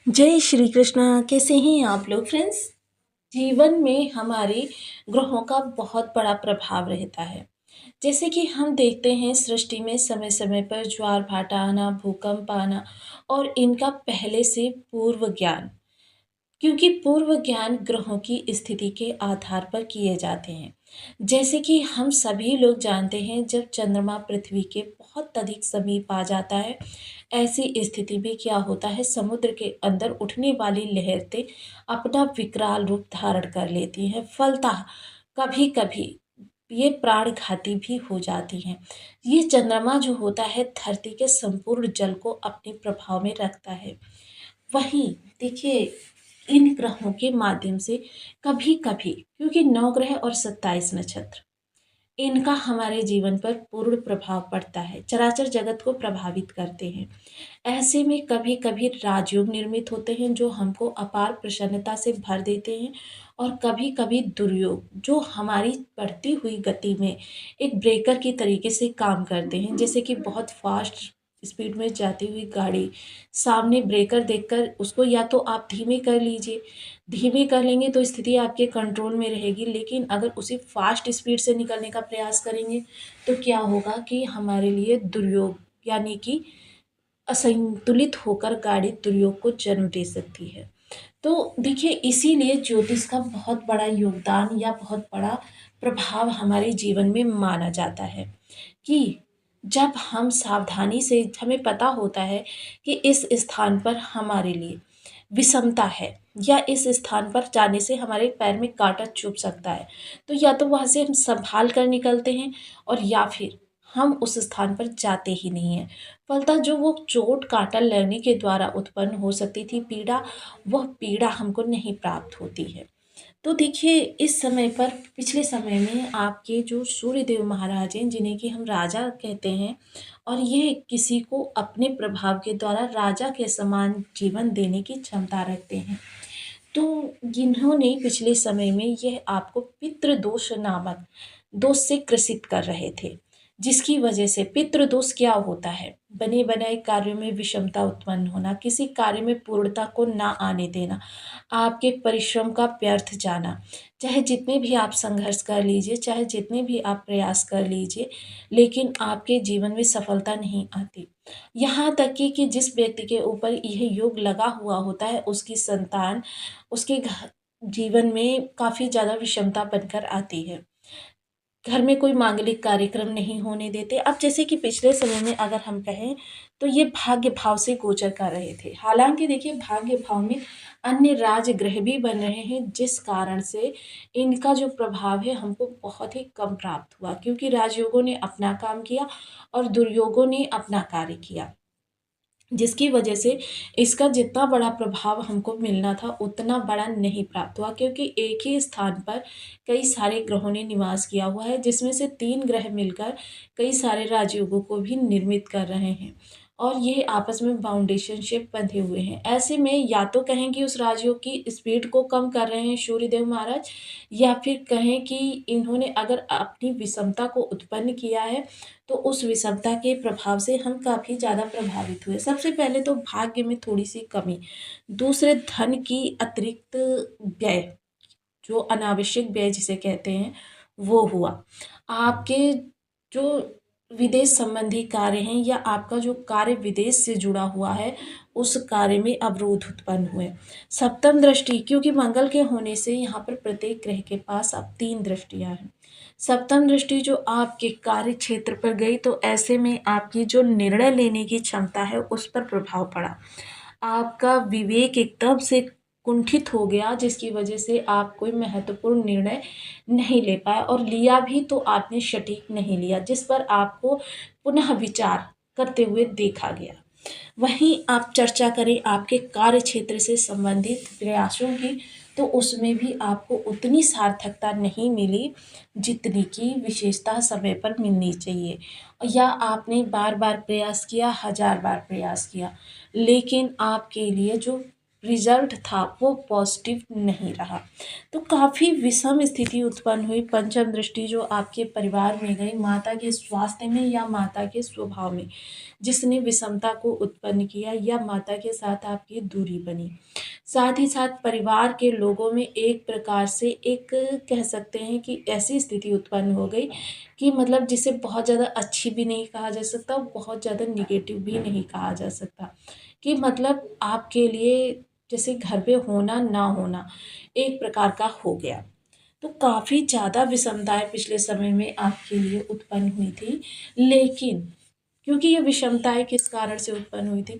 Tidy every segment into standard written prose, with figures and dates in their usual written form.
जय श्री कृष्णा। कैसे हैं आप लोग फ्रेंड्स। जीवन में हमारे ग्रहों का बहुत बड़ा प्रभाव रहता है। जैसे कि हम देखते हैं सृष्टि में समय समय पर ज्वार भाटा आना, भूकंप आना और इनका पहले से पूर्व ज्ञान, क्योंकि पूर्व ज्ञान ग्रहों की स्थिति के आधार पर किए जाते हैं। जैसे कि हम सभी लोग जानते हैं, जब चंद्रमा पृथ्वी के बहुत अधिक समीप आ जाता है, ऐसी स्थिति में क्या होता है, समुद्र के अंदर उठने वाली लहरें अपना विकराल रूप धारण कर लेती हैं। फलतः कभी कभी ये प्राणघाती भी हो जाती हैं। ये चंद्रमा जो होता है धरती के संपूर्ण जल को अपने प्रभाव में रखता है। वहीं देखिए, इन ग्रहों के माध्यम से कभी कभी, क्योंकि 9 ग्रह और 27 नक्षत्र, इनका हमारे जीवन पर पूर्ण प्रभाव पड़ता है, चराचर जगत को प्रभावित करते हैं। ऐसे में कभी कभी राजयोग निर्मित होते हैं जो हमको अपार प्रसन्नता से भर देते हैं, और कभी कभी दुर्योग जो हमारी बढ़ती हुई गति में एक ब्रेकर की तरीके से काम करते हैं। जैसे कि बहुत फास्ट स्पीड में जाती हुई गाड़ी, सामने ब्रेकर देखकर उसको या तो आप धीमे कर लीजिए, धीमे कर लेंगे तो स्थिति आपके कंट्रोल में रहेगी, लेकिन अगर उसी फास्ट स्पीड से निकलने का प्रयास करेंगे तो क्या होगा कि हमारे लिए दुर्योग, यानी कि असंतुलित होकर गाड़ी दुर्योग को जन्म दे सकती है। तो देखिए, इसीलिए ज्योतिष का बहुत बड़ा योगदान या बहुत बड़ा प्रभाव हमारे जीवन में माना जाता है कि जब हम सावधानी से, हमें पता होता है कि इस स्थान पर हमारे लिए विषमता है, या इस स्थान पर जाने से हमारे पैर में कांटा चुभ सकता है, तो या तो वहाँ से हम संभाल कर निकलते हैं, और या फिर हम उस स्थान पर जाते ही नहीं हैं। फलतः जो वो चोट कांटा लगने के द्वारा उत्पन्न हो सकती थी पीड़ा, वह पीड़ा हमको नहीं प्राप्त होती है। तो देखिए, इस समय पर, पिछले समय में आपके जो सूर्यदेव महाराज हैं, जिन्हें कि हम राजा कहते हैं, और ये किसी को अपने प्रभाव के द्वारा राजा के समान जीवन देने की क्षमता रखते हैं। तो जिन्होंने पिछले समय में यह आपको पितृदोष नामक दोष से ग्रसित कर रहे थे, जिसकी वजह से पितृदोष क्या होता है, बने बनाए कार्यों में विषमता उत्पन्न होना, किसी कार्य में पूर्णता को ना आने देना, आपके परिश्रम का व्यर्थ जाना। चाहे जितने भी आप संघर्ष कर लीजिए, चाहे जितने भी आप प्रयास कर लीजिए, लेकिन आपके जीवन में सफलता नहीं आती। यहाँ तक कि जिस व्यक्ति के ऊपर यह योग लगा हुआ होता है, उसकी संतान उसके जीवन में काफ़ी ज़्यादा विषमता बनकर आती है। घर में कोई मांगलिक कार्यक्रम नहीं होने देते। अब जैसे कि पिछले समय में अगर हम कहें, तो ये भाग्य भाव से गोचर कर रहे थे। हालाँकि देखिए, भाग्य भाव में अन्य राजग्रह भी बन रहे हैं, जिस कारण से इनका जो प्रभाव है हमको बहुत ही कम प्राप्त हुआ, क्योंकि राजयोगों ने अपना काम किया और दुर्योगों ने अपना कार्य किया, जिसकी वजह से इसका जितना बड़ा प्रभाव हमको मिलना था उतना बड़ा नहीं प्राप्त हुआ, क्योंकि एक ही स्थान पर कई सारे ग्रहों ने निवास किया हुआ है, जिसमें से 3 ग्रह मिलकर कई सारे राजयोगों को भी निर्मित कर रहे हैं, और ये आपस में बाउंडेशनशिप बंधे हुए हैं। ऐसे में या तो कहें कि उस राजयोग की स्पीड को कम कर रहे हैं सूर्यदेव महाराज, या फिर कहें कि इन्होंने अगर अपनी विषमता को उत्पन्न किया है, तो उस विषमता के प्रभाव से हम काफ़ी ज़्यादा प्रभावित हुए। सबसे पहले तो भाग्य में थोड़ी सी कमी, दूसरे धन की अतिरिक्त व्यय, जो अनावश्यक व्यय जिसे कहते हैं, वो हुआ। आपके जो विदेश संबंधी कार्य हैं, या आपका जो कार्य विदेश से जुड़ा हुआ है, उस कार्य में अवरोध उत्पन्न हुए। सप्तम दृष्टि, क्योंकि मंगल के होने से यहाँ पर प्रत्येक ग्रह के पास अब 3 दृष्टियाँ हैं। सप्तम दृष्टि जो आपके कार्य क्षेत्र पर गई, तो ऐसे में आपकी जो निर्णय लेने की क्षमता है उस पर प्रभाव पड़ा। आपका विवेक एकदम से कुंठित हो गया, जिसकी वजह से आप कोई महत्वपूर्ण निर्णय नहीं ले पाए, और लिया भी तो आपने सटीक नहीं लिया, जिस पर आपको पुनः विचार करते हुए देखा गया। वहीं आप चर्चा करें आपके कार्य क्षेत्र से संबंधित प्रयासों की, तो उसमें भी आपको उतनी सार्थकता नहीं मिली जितनी की विशेषता समय पर मिलनी चाहिए। या आपने बार बार प्रयास किया, 1000 बार प्रयास किया, लेकिन आपके लिए जो रिजल्ट था वो पॉजिटिव नहीं रहा। तो काफ़ी विषम स्थिति उत्पन्न हुई। पंचम दृष्टि जो आपके परिवार में गई, माता के स्वास्थ्य में या माता के स्वभाव में, जिसने विषमता को उत्पन्न किया, या माता के साथ आपकी दूरी बनी। साथ ही साथ परिवार के लोगों में एक प्रकार से एक कह सकते हैं कि ऐसी स्थिति उत्पन्न हो गई कि मतलब जिसे बहुत ज़्यादा अच्छी भी नहीं कहा जा सकता, बहुत ज़्यादा निगेटिव भी नहीं कहा जा सकता, कि मतलब आपके लिए जैसे घर पे होना ना होना एक प्रकार का हो गया। तो काफ़ी ज़्यादा विषमताएं पिछले समय में आपके लिए उत्पन्न हुई थी। लेकिन क्योंकि ये विषमताएं किस कारण से उत्पन्न हुई थी,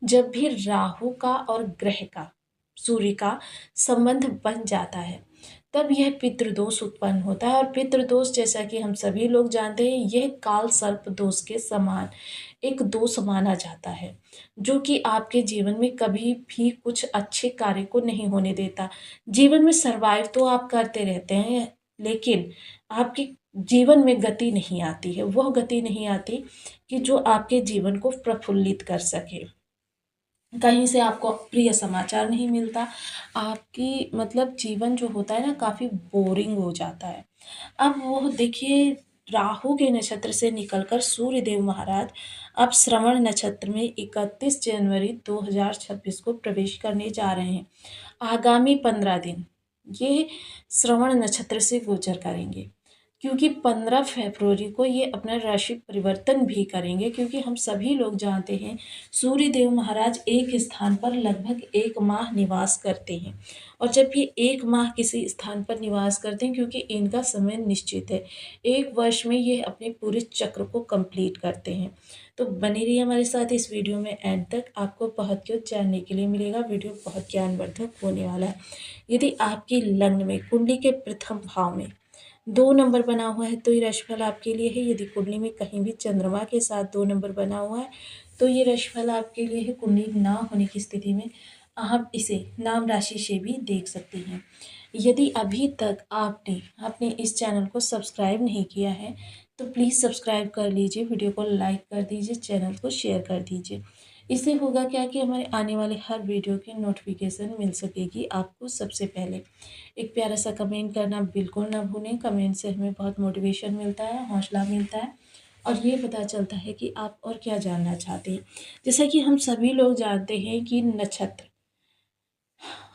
जब भी राहु का और ग्रह का, सूर्य का संबंध बन जाता है, तब यह पितृदोष उत्पन्न होता है। और पितृदोष जैसा कि हम सभी लोग जानते हैं, यह काल सर्प दोष के समान एक दोष माना जाता है, जो कि आपके जीवन में कभी भी कुछ अच्छे कार्य को नहीं होने देता। जीवन में सरवाइव तो आप करते रहते हैं, लेकिन आपके जीवन में गति नहीं आती है, वह गति नहीं आती कि जो आपके जीवन को प्रफुल्लित कर सके। कहीं से आपको प्रिय समाचार नहीं मिलता, आपकी मतलब जीवन जो होता है ना, काफ़ी बोरिंग हो जाता है। अब वो देखिए, राहु के नक्षत्र से निकलकर सूर्य देव महाराज अब श्रवण नक्षत्र में 31 जनवरी 2026 को प्रवेश करने जा रहे हैं। आगामी 15 दिन ये श्रवण नक्षत्र से गोचर करेंगे, क्योंकि 15 फरवरी को ये अपना राशि परिवर्तन भी करेंगे। क्योंकि हम सभी लोग जानते हैं, सूर्य देव महाराज एक स्थान पर लगभग 1 माह निवास करते हैं। और जब ये 1 माह किसी स्थान पर निवास करते हैं, क्योंकि इनका समय निश्चित है, 1 वर्ष में ये अपने पूरे चक्र को कंप्लीट करते हैं। तो बने रहिए हमारे साथ इस वीडियो में एंड तक, आपको बहुत कुछ जानने के लिए मिलेगा। वीडियो बहुत ज्ञानवर्धक होने वाला है। यदि आपकी लग्न में कुंडली के प्रथम भाव में 2 नंबर बना हुआ है, तो ये राशिफल आपके लिए है। यदि कुंडली में कहीं भी चंद्रमा के साथ 2 नंबर बना हुआ है, तो ये राशिफल आपके लिए है। कुंडली ना होने की स्थिति में आप इसे नाम राशि से भी देख सकते हैं। यदि अभी तक आपने अपने इस चैनल को सब्सक्राइब नहीं किया है, तो प्लीज़ सब्सक्राइब कर लीजिए, वीडियो को लाइक कर दीजिए, चैनल को शेयर कर दीजिए। इससे होगा क्या कि हमारे आने वाले हर वीडियो की नोटिफिकेशन मिल सकेगी आपको सबसे पहले। एक प्यारा सा कमेंट करना बिल्कुल ना भूलें। कमेंट से हमें बहुत मोटिवेशन मिलता है, हौसला मिलता है, और ये पता चलता है कि आप और क्या जानना चाहते हैं। जैसा कि हम सभी लोग जानते हैं कि नक्षत्र,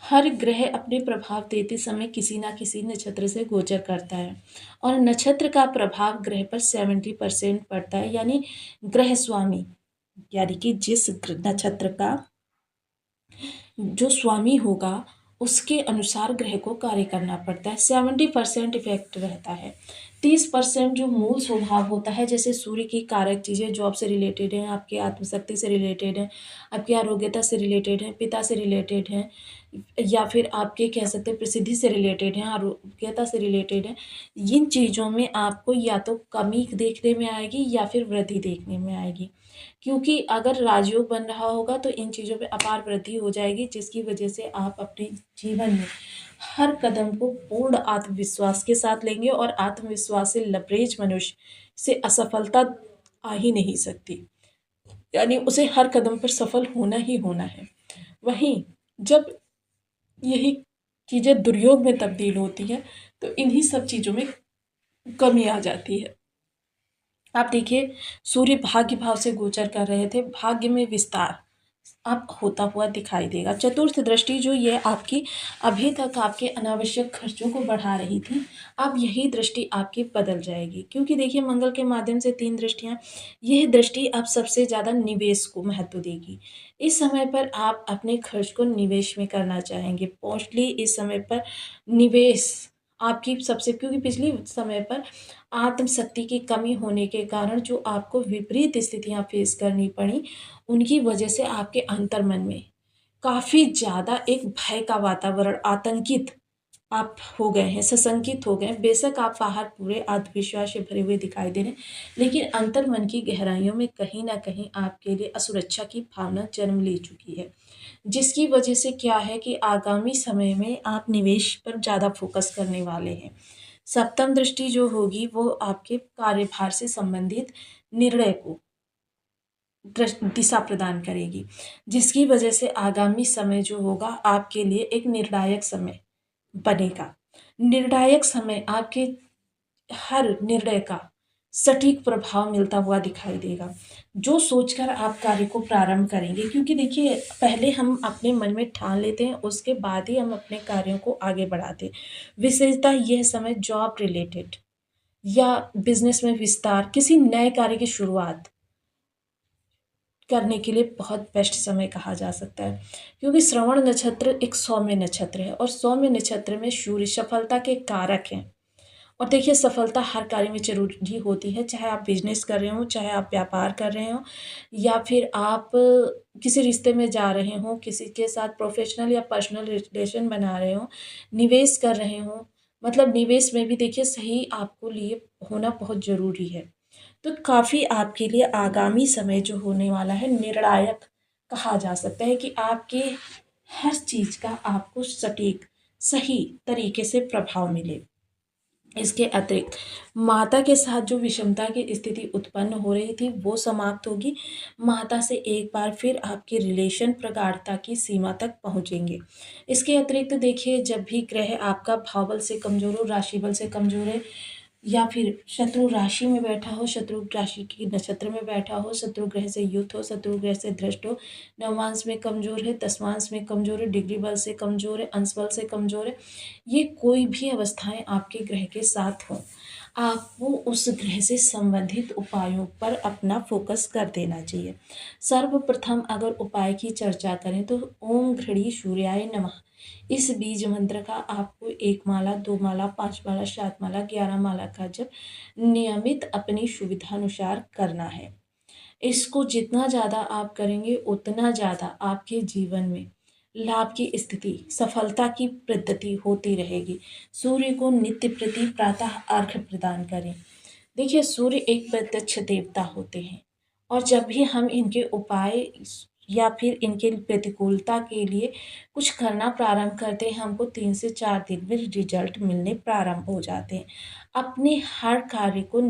हर ग्रह अपने प्रभाव देते समय किसी ना किसी नक्षत्र से गोचर करता है, और नक्षत्र का प्रभाव ग्रह पर 70% पड़ता है। यानी ग्रह स्वामी, यानी कि जिस नक्षत्र का जो स्वामी होगा, उसके अनुसार ग्रह को कार्य करना पड़ता है। 70% इफेक्ट रहता है। 30% जो मूल स्वभाव होता है, जैसे सूर्य की कारक चीज़ें जॉब से रिलेटेड हैं, आपकी आत्मशक्ति से रिलेटेड है, आपकी आरोग्यता से रिलेटेड है, पिता से रिलेटेड है, या फिर आपके कह सकते हैं प्रसिद्धि से रिलेटेड हैं, आरोग्यता से रिलेटेड है। इन चीज़ों में आपको या तो कमी देखने में आएगी या फिर वृद्धि देखने में आएगी। क्योंकि अगर राजयोग बन रहा होगा, तो इन चीज़ों पे अपार वृद्धि हो जाएगी, जिसकी वजह से आप अपने जीवन में हर कदम को पूर्ण आत्मविश्वास के साथ लेंगे, और आत्मविश्वास से लबरेज मनुष्य से असफलता आ ही नहीं सकती। यानी उसे हर कदम पर सफल होना ही होना है। वहीं जब यही चीज़ें दुर्योग में तब्दील होती हैं, तो इन्हीं सब चीज़ों में कमी आ जाती है। आप देखिए, सूर्य भाग्य भाव से गोचर कर रहे थे, भाग्य में विस्तार अब होता हुआ दिखाई देगा। चतुर्थ दृष्टि जो ये आपकी अभी तक आपके अनावश्यक खर्चों को बढ़ा रही थी, अब यही दृष्टि आपकी बदल जाएगी। क्योंकि देखिए, मंगल के माध्यम से 3 दृष्टियाँ, यह दृष्टि अब सबसे ज़्यादा निवेश को महत्व देगी। इस समय पर आप अपने खर्च को निवेश में करना चाहेंगे। मोस्टली इस समय पर निवेश आपकी सबसे, क्योंकि पिछले समय पर आत्मशक्ति की कमी होने के कारण जो आपको विपरीत स्थितियाँ फेस करनी पड़ी, उनकी वजह से आपके अंतर्मन में काफ़ी ज़्यादा एक भय का वातावरण, आतंकित आप हो गए हैं, सशंकित हो गए हैं। बेशक आप बाहर पूरे आत्मविश्वास से भरे हुए दिखाई दे रहे हैं, लेकिन अंतर्मन की गहराइयों में कहीं न कहीं आपके लिए असुरक्षा की भावना जन्म ले चुकी है। जिसकी वजह से क्या है कि आगामी समय में आप निवेश पर ज़्यादा फोकस करने वाले हैं। सप्तम दृष्टि जो होगी, वो आपके कार्यभार से संबंधित निर्णय को दिशा प्रदान करेगी, जिसकी वजह से आगामी समय जो होगा आपके लिए एक निर्णायक समय बनेगा। निर्णायक समय आपके हर निर्णय का सटीक प्रभाव मिलता हुआ दिखाई देगा, जो सोचकर आप कार्य को प्रारंभ करेंगे, क्योंकि देखिए पहले हम अपने मन में ठान लेते हैं, उसके बाद ही हम अपने कार्यों को आगे बढ़ाते हैं। विशेषतः यह समय जॉब रिलेटेड या बिजनेस में विस्तार, किसी नए कार्य की शुरुआत करने के लिए बहुत बेस्ट समय कहा जा सकता है, क्योंकि श्रवण नक्षत्र एक सौम्य नक्षत्र है और सौम्य नक्षत्र में सूर्य सफलता के कारक हैं। और देखिए सफलता हर कार्य में ज़रूरी होती है, चाहे आप बिजनेस कर रहे हो, चाहे आप व्यापार कर रहे हो, या फिर आप किसी रिश्ते में जा रहे हो, किसी के साथ प्रोफेशनल या पर्सनल रिलेशन बना रहे हो, निवेश कर रहे हो, मतलब निवेश में भी देखिए सही आपको लिए होना बहुत ज़रूरी है। तो काफ़ी आपके लिए आगामी समय जो होने वाला है निर्णायक कहा जा सकता है, कि आपके हर चीज़ का आपको सटीक सही तरीके से प्रभाव मिले। इसके अतिरिक्त माता के साथ जो विषमता की स्थिति उत्पन्न हो रही थी वो समाप्त होगी। माता से एक बार फिर आपके रिलेशन प्रगाढ़ता की सीमा तक पहुँचेंगे। इसके अतिरिक्त देखिए जब भी ग्रह आपका भाव बल से कमज़ोर हो, राशि बल से कमज़ोर है, या फिर शत्रु राशि में बैठा हो, शत्रु राशि की नक्षत्र में बैठा हो, शत्रु ग्रह से युक्त हो, शत्रु ग्रह से दृष्ट हो, नवांश में कमज़ोर है, दसवांश में कमज़ोर है, डिग्री बल से कमज़ोर है, अंश बल से कमज़ोर है, ये कोई भी अवस्थाएं आपके ग्रह के साथ हों, आपको उस ग्रह से संबंधित उपायों पर अपना फोकस कर देना चाहिए। सर्वप्रथम अगर उपाय की चर्चा करें तो ओम घृणी सूर्याय नमः इस बीज मंत्र का आपको 1 माला, 2 माला, 5 माला, 7 माला, 11 माला का जप नियमित अपनी सुविधानुसार करना है। इसको जितना ज़्यादा आप करेंगे उतना ज़्यादा आपके जीवन में लाभ की स्थिति, सफलता की पद्धति होती रहेगी। सूर्य को नित्य प्रति प्रातः अर्घ्य प्रदान करें। देखिए सूर्य एक प्रत्यक्ष देवता होते हैं, और जब भी हम इनके उपाय या फिर इनके प्रतिकूलता के लिए कुछ करना प्रारंभ करते हैं, हमको 3 से 4 दिन में रिजल्ट मिलने प्रारंभ हो जाते हैं। अपने हर कार्य को